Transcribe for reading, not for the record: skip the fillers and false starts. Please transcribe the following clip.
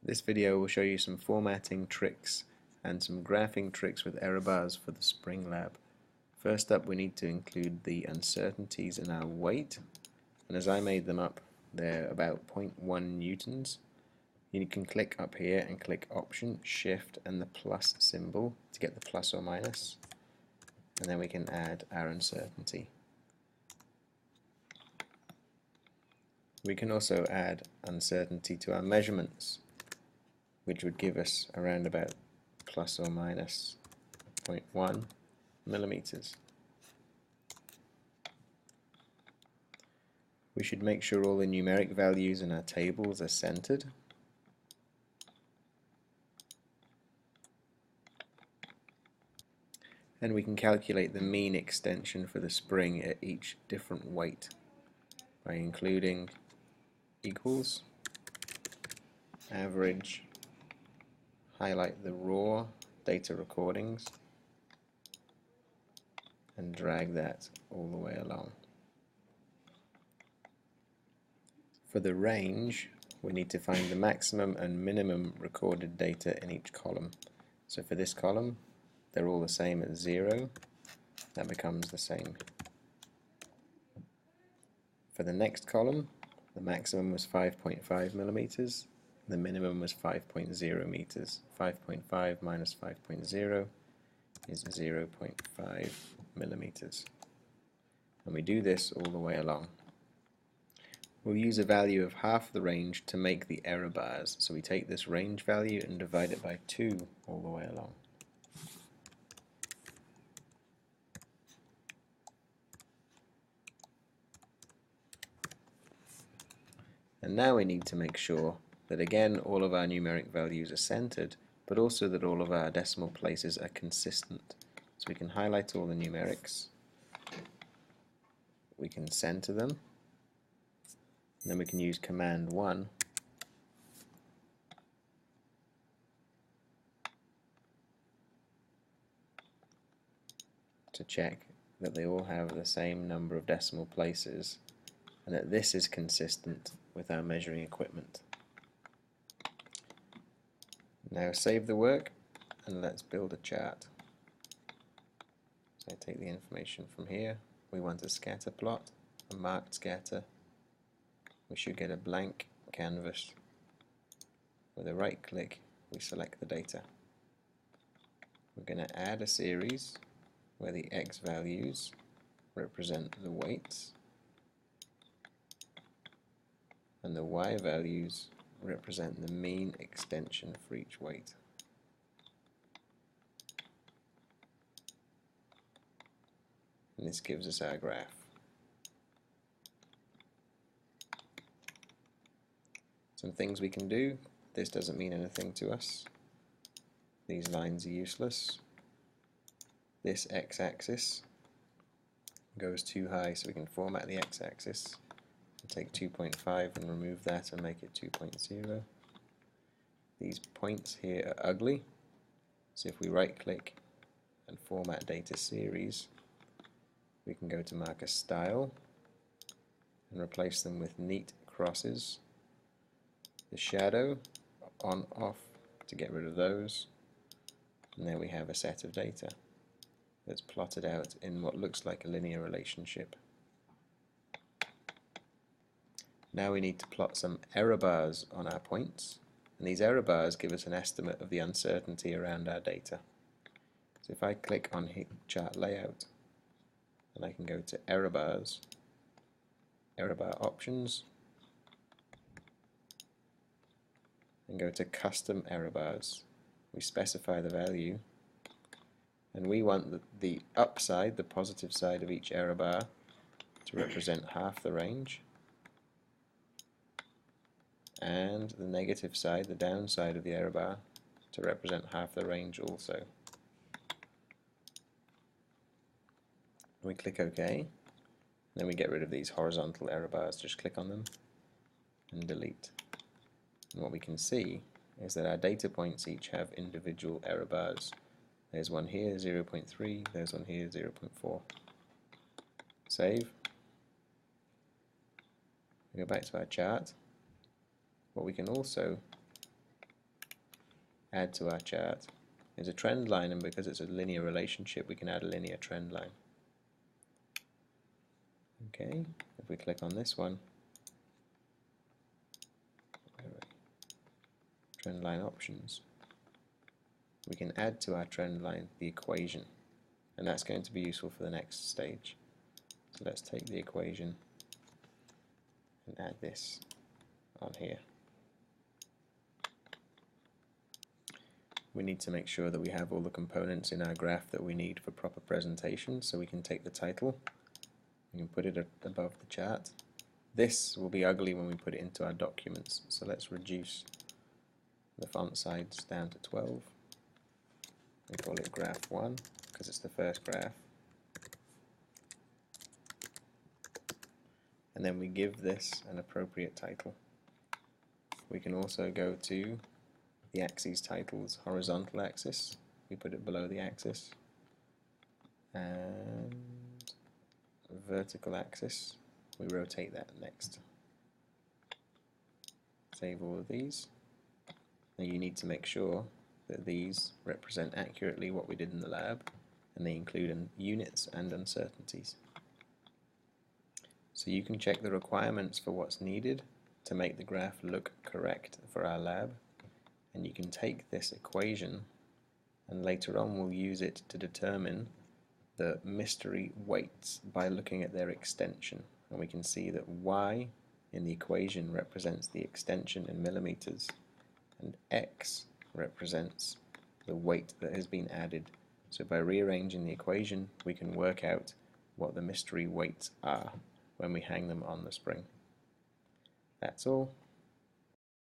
This video will show you some formatting tricks and some graphing tricks with error bars for the Spring Lab. First up, we need to include the uncertainties in our weight, and as I made them up, they're about 0.1 newtons. You can click up here and click Option, Shift and the plus symbol to get the plus or minus, and then we can add our uncertainty. We can also add uncertainty to our measurements, which would give us around about plus or minus 0.1 millimeters. We should make sure all the numeric values in our tables are centered. And we can calculate the mean extension for the spring at each different weight by including equals, average, highlight the raw data recordings, and drag that all the way along. For the range, we need to find the maximum and minimum recorded data in each column. So for this column, they're all the same at 0. That becomes the same. For the next column, the maximum was 5.5 millimeters, the minimum was 5.0 meters. 5.5 minus 5.0 is 0.5 millimeters. And we do this all the way along. We'll use a value of half the range to make the error bars. So we take this range value and divide it by 2 all the way along. And now we need to make sure that again all of our numeric values are centered, but also that all of our decimal places are consistent. So we can highlight all the numerics, we can center them, and then we can use Command 1 to check that they all have the same number of decimal places and that this is consistent with our measuring equipment. Now save the work and let's build a chart. So I take the information from here. We want a scatter plot, a marked scatter. We should get a blank canvas. With a right click, we select the data. We're going to add a series where the X values represent the weights and the Y values represent the mean extension for each weight. And this gives us our graph. Some things we can do. This doesn't mean anything to us. These lines are useless. This x-axis goes too high, so we can format the x-axis. Take 2.5 and remove that and make it 2.0. These points here are ugly, so if we right click and format data series, we can go to marker style and replace them with neat crosses. The shadow on off to get rid of those, and there we have a set of data that's plotted out in what looks like a linear relationship. Now we need to plot some error bars on our points, and these error bars give us an estimate of the uncertainty around our data. So if I click on chart layout, and I can go to error bars, error bar options, and go to custom error bars. We specify the value, and we want the upside, the positive side of each error bar, to represent half the range, and the negative side, the downside of the error bar, to represent half the range also. We click OK, then we get rid of these horizontal error bars. Just click on them and delete. And what we can see is that our data points each have individual error bars. There's one here, 0.3, there's one here, 0.4. Save. We go back to our chart. What we can also add to our chart is a trend line, and because it's a linear relationship we can add a linear trend line. Okay, if we click on this one, trend line options, we can add to our trend line the equation, and that's going to be useful for the next stage. So let's take the equation and add this on here. We need to make sure that we have all the components in our graph that we need for proper presentation, so we can take the title, we can put it above the chart. This will be ugly when we put it into our documents, so let's reduce the font size down to 12 and call it graph 1 because it's the first graph. And then we give this an appropriate title. We can also go to the axes titles horizontal axis, we put it below the axis, and vertical axis, we rotate that next. Save all of these. Now you need to make sure that these represent accurately what we did in the lab, and they include units and uncertainties. So you can check the requirements for what's needed to make the graph look correct for our lab, and you can take this equation and later on we'll use it to determine the mystery weights by looking at their extension, and we can see that y in the equation represents the extension in millimeters and x represents the weight that has been added. So by rearranging the equation we can work out what the mystery weights are when we hang them on the spring. That's all.